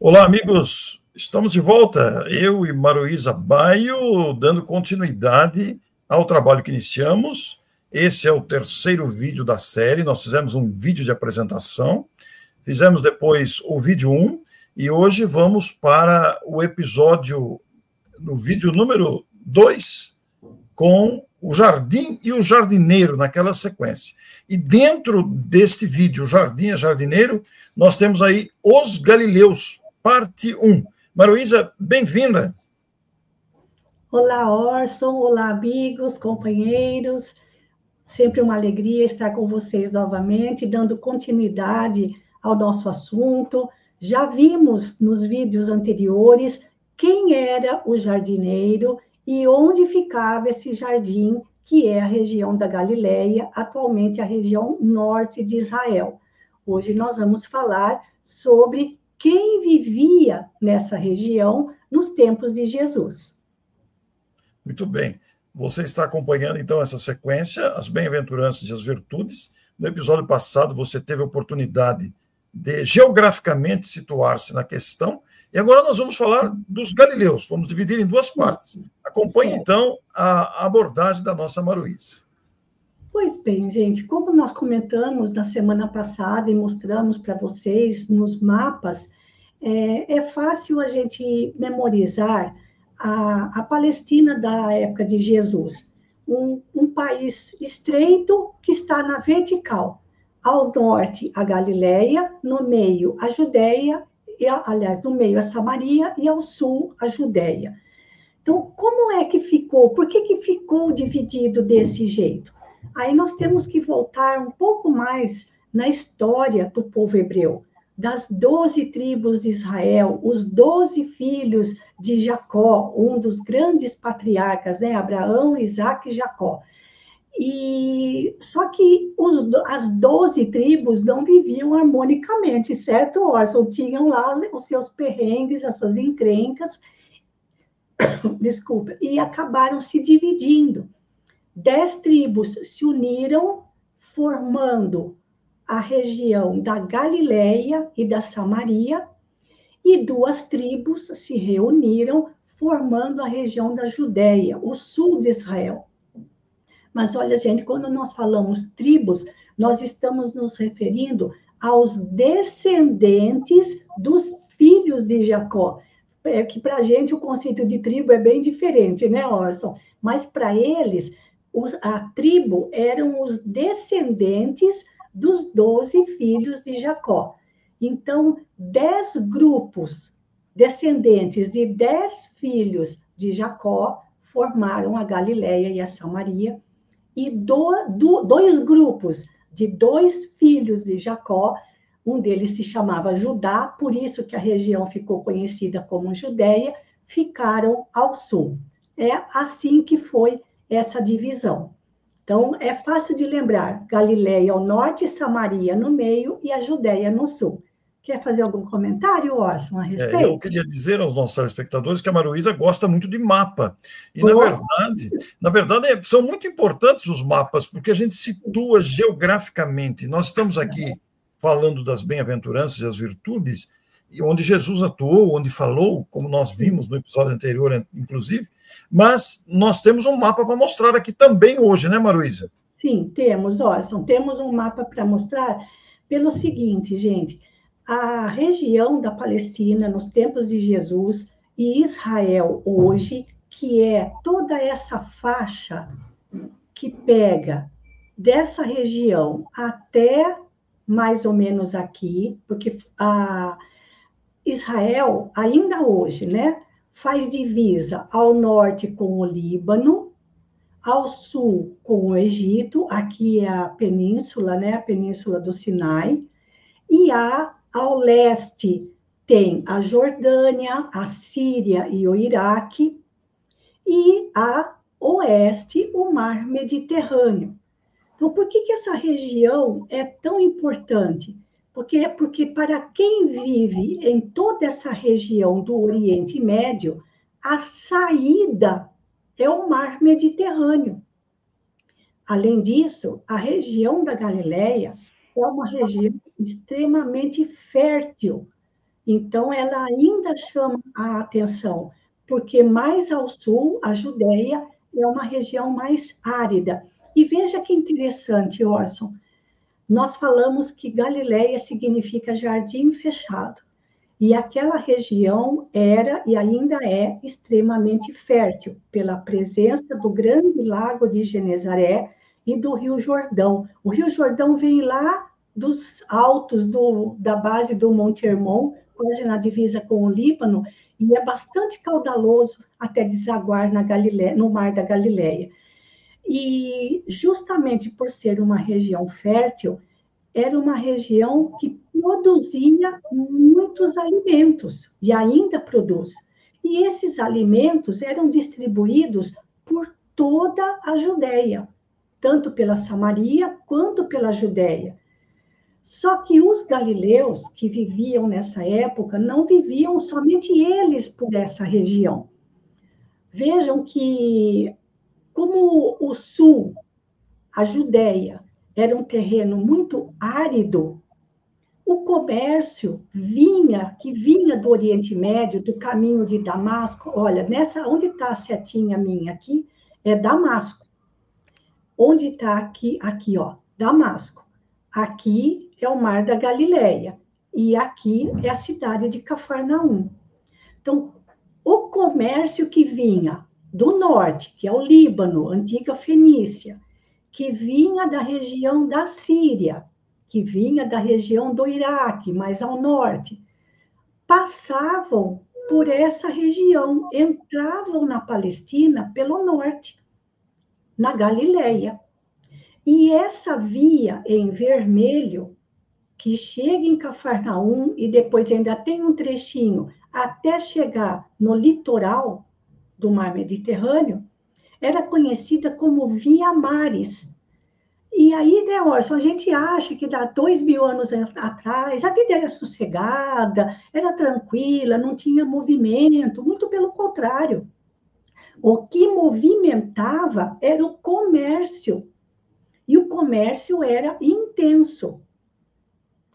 Olá, amigos. Estamos de volta. Eu e Maruísa Baio, dando continuidade ao trabalho que iniciamos. Esse é o terceiro vídeo da série. Nós fizemos um vídeo de apresentação, fizemos depois o vídeo 1, e hoje vamos para o episódio, no vídeo número 2, com o jardim e o jardineiro, naquela sequência. E dentro deste vídeo, Jardim e Jardineiro, nós temos aí Os Galileus, parte 1. Maruísa, bem-vinda. Olá, Orson. Olá, amigos, companheiros. Sempre uma alegria estar com vocês novamente, dando continuidade ao nosso assunto. Já vimos nos vídeos anteriores quem era o jardineiro e onde ficava esse jardim, que é a região da Galileia, atualmente a região norte de Israel. Hoje nós vamos falar sobre quem vivia nessa região nos tempos de Jesus. Muito bem. Você está acompanhando, então, essa sequência, as bem-aventuranças e as virtudes. No episódio passado, você teve a oportunidade de geograficamente situar-se na questão. E agora nós vamos falar dos Galileus. Vamos dividir em duas partes. Acompanhe, então, a abordagem da nossa Maruísa. Pois bem, gente, como nós comentamos na semana passada e mostramos para vocês nos mapas, é fácil a gente memorizar a Palestina da época de Jesus, um país estreito que está na vertical. Ao norte, a Galileia, no meio, a Judéia, aliás, no meio, a Samaria, e ao sul, a Judéia. Então, como é que ficou? Por que ficou dividido desse jeito? Aí nós temos que voltar um pouco mais na história do povo hebreu, das 12 tribos de Israel, os 12 filhos de Jacó, um dos grandes patriarcas, né? Abraão, Isaac e Jacó. E só que as 12 tribos não viviam harmonicamente, certo, Orson? Tinham lá os seus perrengues, as suas encrencas, desculpa, e acabaram se dividindo. 10 tribos se uniram, formando a região da Galileia e da Samaria, e 2 tribos se reuniram, formando a região da Judéia, o sul de Israel. Mas olha, gente, quando nós falamos tribos, nós estamos nos referindo aos descendentes dos filhos de Jacó. Que para a gente o conceito de tribo é bem diferente, né, Orson? Mas para eles, a tribo eram os descendentes dos 12 filhos de Jacó. Então, 10 grupos descendentes de 10 filhos de Jacó formaram a Galileia e a Samaria, e 2 grupos de 2 filhos de Jacó, um deles se chamava Judá, por isso que a região ficou conhecida como Judéia, ficaram ao sul. É assim que foi essa divisão. Então, é fácil de lembrar, Galileia ao norte, Samaria no meio e a Judéia no sul. Quer fazer algum comentário, Orson, a respeito? Eu queria dizer aos nossos telespectadores que a Maruísa gosta muito de mapa. E, na verdade, são muito importantes os mapas, porque a gente situa geograficamente. Nós estamos aqui falando das bem-aventuranças e as virtudes, e onde Jesus atuou, onde falou, como nós vimos no episódio anterior, inclusive, mas nós temos um mapa para mostrar aqui também hoje, né, Maruísa? Sim, temos, Orson, temos um mapa para mostrar pelo seguinte, gente, a região da Palestina nos tempos de Jesus e Israel hoje, que é toda essa faixa que pega dessa região até mais ou menos aqui, porque a Israel, ainda hoje, né, faz divisa ao norte com o Líbano, ao sul com o Egito, aqui é a península, né, a península do Sinai, e ao leste tem a Jordânia, a Síria e o Iraque, e a oeste o mar Mediterrâneo. Então, por que essa região é tão importante? Porque para quem vive em toda essa região do Oriente Médio, a saída é o mar Mediterrâneo. Além disso, a região da Galileia é uma região extremamente fértil. Então, ela ainda chama a atenção, porque mais ao sul, a Judéia é uma região mais árida. E veja que interessante, Orson, nós falamos que Galileia significa jardim fechado. E aquela região era e ainda é extremamente fértil, pela presença do grande lago de Genezaré e do Rio Jordão. O Rio Jordão vem lá dos altos da base do Monte Hermon, quase na divisa com o Líbano, e é bastante caudaloso até desaguar na Galileia, no Mar da Galileia. E justamente por ser uma região fértil, era uma região que produzia muitos alimentos e ainda produz. E esses alimentos eram distribuídos por toda a Judéia, tanto pela Samaria quanto pela Judéia. Só que os galileus que viviam nessa época não viviam somente eles por essa região. Vejam que, como o sul, a Judéia, era um terreno muito árido, o comércio que vinha do Oriente Médio, do caminho de Damasco. Olha, onde está a setinha minha aqui, é Damasco. Onde está aqui, ó, Damasco. Aqui é o Mar da Galileia, e aqui é a cidade de Cafarnaum. Então, o comércio que vinha do norte, que é o Líbano, antiga Fenícia, que vinha da região da Síria, que vinha da região do Iraque, mais ao norte, passavam por essa região, entravam na Palestina pelo norte, na Galileia. E essa via em vermelho, que chega em Cafarnaum e depois ainda tem um trechinho até chegar no litoral do Mar Mediterrâneo, era conhecida como Via Maris. E aí, né, Orson, a gente acha que há 2.000 anos atrás a vida era sossegada, era tranquila, não tinha movimento, muito pelo contrário. O que movimentava era o comércio, e o comércio era intenso,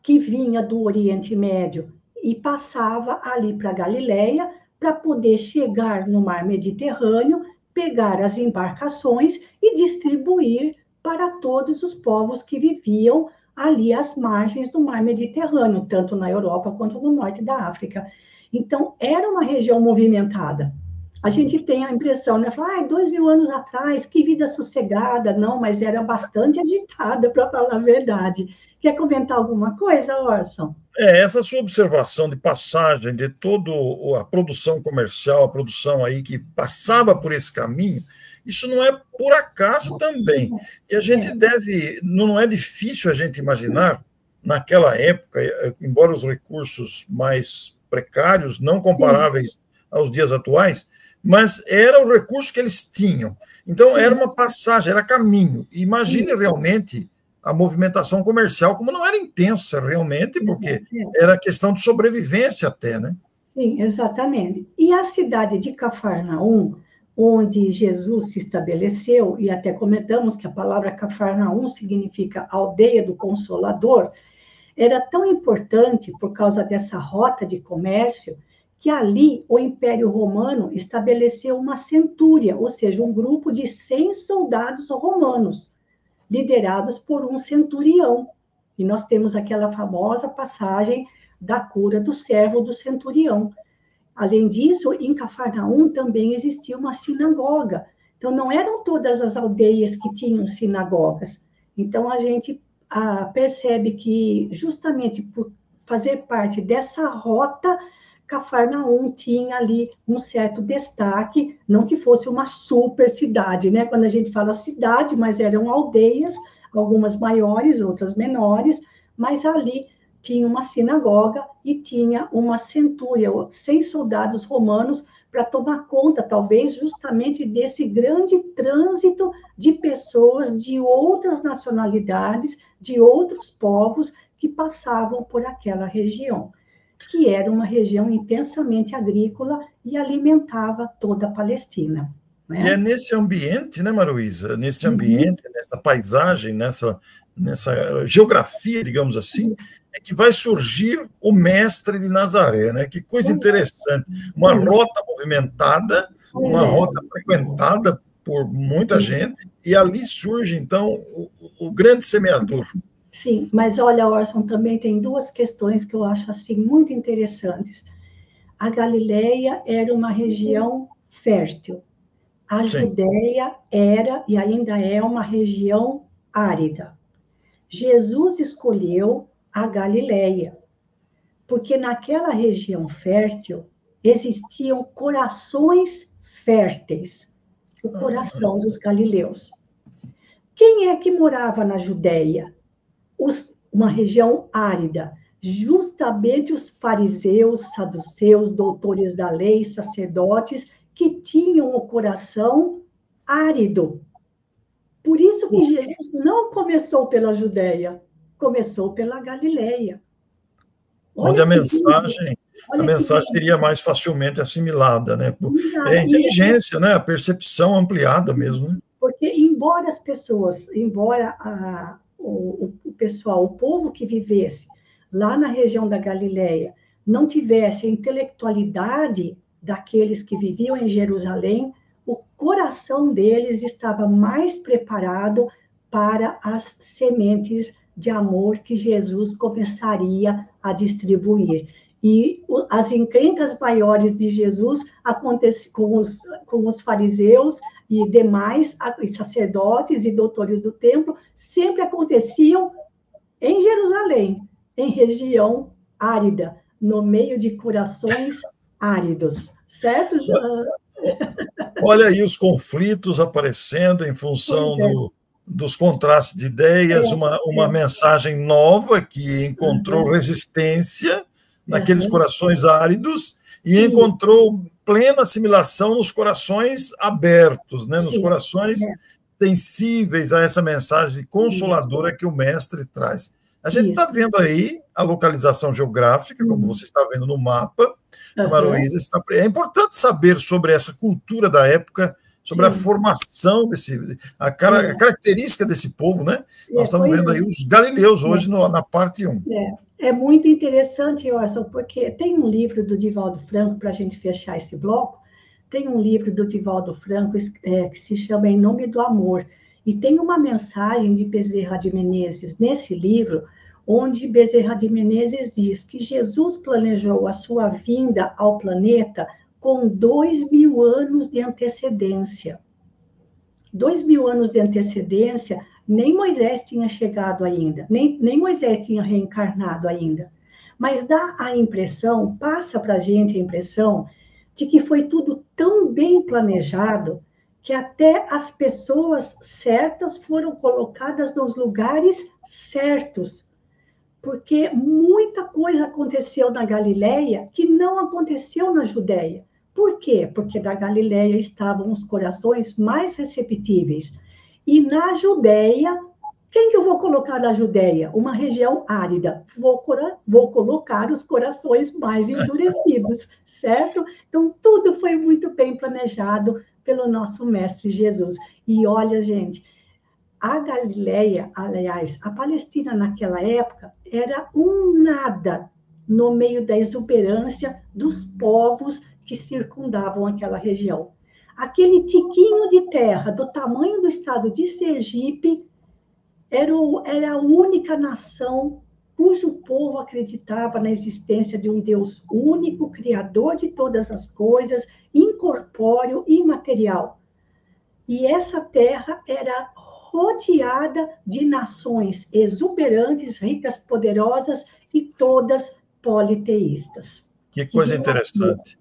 que vinha do Oriente Médio e passava ali para a Galileia para poder chegar no Mar Mediterrâneo, pegar as embarcações e distribuir para todos os povos que viviam ali às margens do Mar Mediterrâneo, tanto na Europa quanto no norte da África. Então, era uma região movimentada. A gente tem a impressão, né? Fala, 2.000 anos atrás, que vida sossegada. Não, mas era bastante agitada, para falar a verdade. Quer comentar alguma coisa, Orson? Essa sua observação de passagem de toda a produção comercial, a produção aí que passava por esse caminho, isso não é por acaso também. E a gente não é difícil a gente imaginar, naquela época, embora os recursos mais precários, não comparáveis aos dias atuais, mas era o recurso que eles tinham. Então, era uma passagem, era caminho. Imagine realmente a movimentação comercial, como não era intensa realmente, porque era questão de sobrevivência até, né? Sim, exatamente. E a cidade de Cafarnaum, onde Jesus se estabeleceu, e até comentamos que a palavra Cafarnaum significa aldeia do Consolador, era tão importante por causa dessa rota de comércio, que ali o Império Romano estabeleceu uma centúria, ou seja, um grupo de 100 soldados romanos, liderados por um centurião. E nós temos aquela famosa passagem da cura do servo do centurião. Além disso, em Cafarnaum também existia uma sinagoga. Então, não eram todas as aldeias que tinham sinagogas. Então, a gente percebe que, justamente por fazer parte dessa rota, Cafarnaum tinha ali um certo destaque, não que fosse uma super cidade, né? Quando a gente fala cidade, mas eram aldeias, algumas maiores, outras menores, mas ali tinha uma sinagoga e tinha uma centúria, 100 soldados romanos para tomar conta, talvez, justamente desse grande trânsito de pessoas de outras nacionalidades, de outros povos que passavam por aquela região, que era uma região intensamente agrícola e alimentava toda a Palestina. Né? E é nesse ambiente, né, Maruísa? Nesse ambiente, nessa paisagem, nessa geografia, digamos assim, é que vai surgir o Mestre de Nazaré, né? Que coisa interessante. Uma rota movimentada, uma rota frequentada por muita gente, e ali surge, então, o grande semeador. Sim, mas olha, Orson, também tem duas questões que eu acho assim muito interessantes. A Galileia era uma região fértil. A Judéia era e ainda é uma região árida. Jesus escolheu a Galileia, porque naquela região fértil existiam corações férteis, o coração dos galileus. Quem é que morava na Judéia? Uma região árida, justamente os fariseus, saduceus, doutores da lei, sacerdotes, que tinham o coração árido. Por isso que Jesus não começou pela Judéia, começou pela Galileia. Onde a mensagem seria mais facilmente assimilada, né? É a inteligência, né? A percepção ampliada mesmo. Né? Porque embora as pessoas, o pessoal, o povo que vivesse lá na região da Galileia não tivesse a intelectualidade daqueles que viviam em Jerusalém, o coração deles estava mais preparado para as sementes de amor que Jesus começaria a distribuir. E as encrencas maiores de Jesus acontecem com os fariseus e demais sacerdotes e doutores do templo, sempre aconteciam em Jerusalém, em região árida, no meio de corações áridos, certo? Olha aí os conflitos aparecendo em função dos contrastes de ideias, uma mensagem nova que encontrou resistência naqueles corações áridos e encontrou plena assimilação nos corações abertos, né? Nos corações sensíveis a essa mensagem consoladora que o mestre traz. A gente está vendo aí a localização geográfica, como você está vendo no mapa, Maruísa. É importante saber sobre essa cultura da época, sobre a formação a característica desse povo, né? Nós estamos vendo aí os galileus hoje na parte 1. É muito interessante, Orson, porque tem um livro do Divaldo Franco, para a gente fechar esse bloco, tem um livro do Divaldo Franco que se chama Em Nome do Amor, e tem uma mensagem de Bezerra de Menezes nesse livro, onde Bezerra de Menezes diz que Jesus planejou a sua vinda ao planeta com 2000 anos de antecedência. 2000 anos de antecedência, nem Moisés tinha chegado ainda, nem Moisés tinha reencarnado ainda. Mas dá a impressão, passa para a gente a impressão, de que foi tudo tão bem planejado que até as pessoas certas foram colocadas nos lugares certos. Porque muita coisa aconteceu na Galileia que não aconteceu na Judéia. Por quê? Porque na Galileia estavam os corações mais receptíveis. E na Judéia, quem que eu vou colocar na Judéia? Uma região árida. Vou colocar os corações mais endurecidos, certo? Então, tudo foi muito bem planejado pelo nosso Mestre Jesus. E olha, gente, a Galileia, aliás, a Palestina naquela época era um nada no meio da exuberância dos povos que circundavam aquela região. Aquele tiquinho de terra do tamanho do estado de Sergipe era a única nação cujo povo acreditava na existência de um Deus único, criador de todas as coisas, incorpóreo e imaterial. E essa terra era rodeada de nações exuberantes, ricas, poderosas e todas politeístas. Que coisa interessante.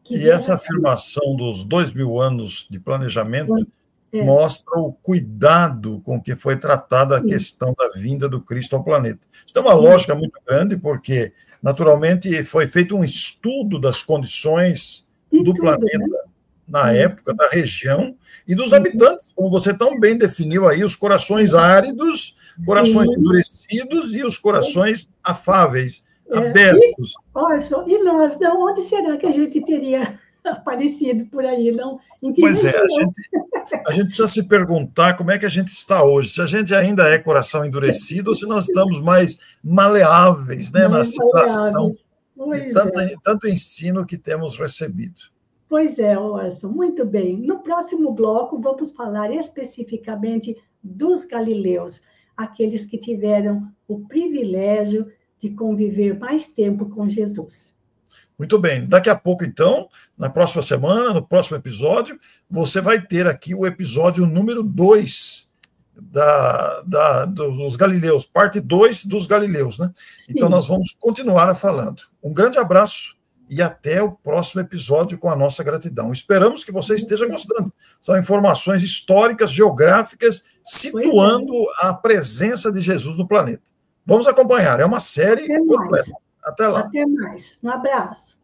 E essa afirmação dos 2000 anos de planejamento mostra o cuidado com que foi tratada a questão da vinda do Cristo ao planeta. Isso tem uma lógica muito grande, porque, naturalmente, foi feito um estudo das condições do planeta na época, da região, e dos habitantes, como você tão bem definiu aí, os corações áridos, corações endurecidos e os corações afáveis, abertos. E nós, de onde será que a gente teria aparecido por aí, não? Em que Pois é, região? a gente precisa se perguntar como é que a gente está hoje, se a gente ainda é coração endurecido ou se nós estamos mais maleáveis, né, na Mais situação maleáveis. de Pois é. tanto ensino que temos recebido. Pois é, Orson, muito bem. No próximo bloco, vamos falar especificamente dos galileus, aqueles que tiveram o privilégio de conviver mais tempo com Jesus. Muito bem, daqui a pouco, então, na próxima semana, no próximo episódio, você vai ter aqui o episódio número 2 dos Galileus, parte 2 dos Galileus, né? Sim. Então, nós vamos continuar falando. Um grande abraço e até o próximo episódio com a nossa gratidão. Esperamos que você esteja gostando. São informações históricas, geográficas, situando a presença de Jesus no planeta. Vamos acompanhar, é uma série completa. Até lá. Até mais. Um abraço.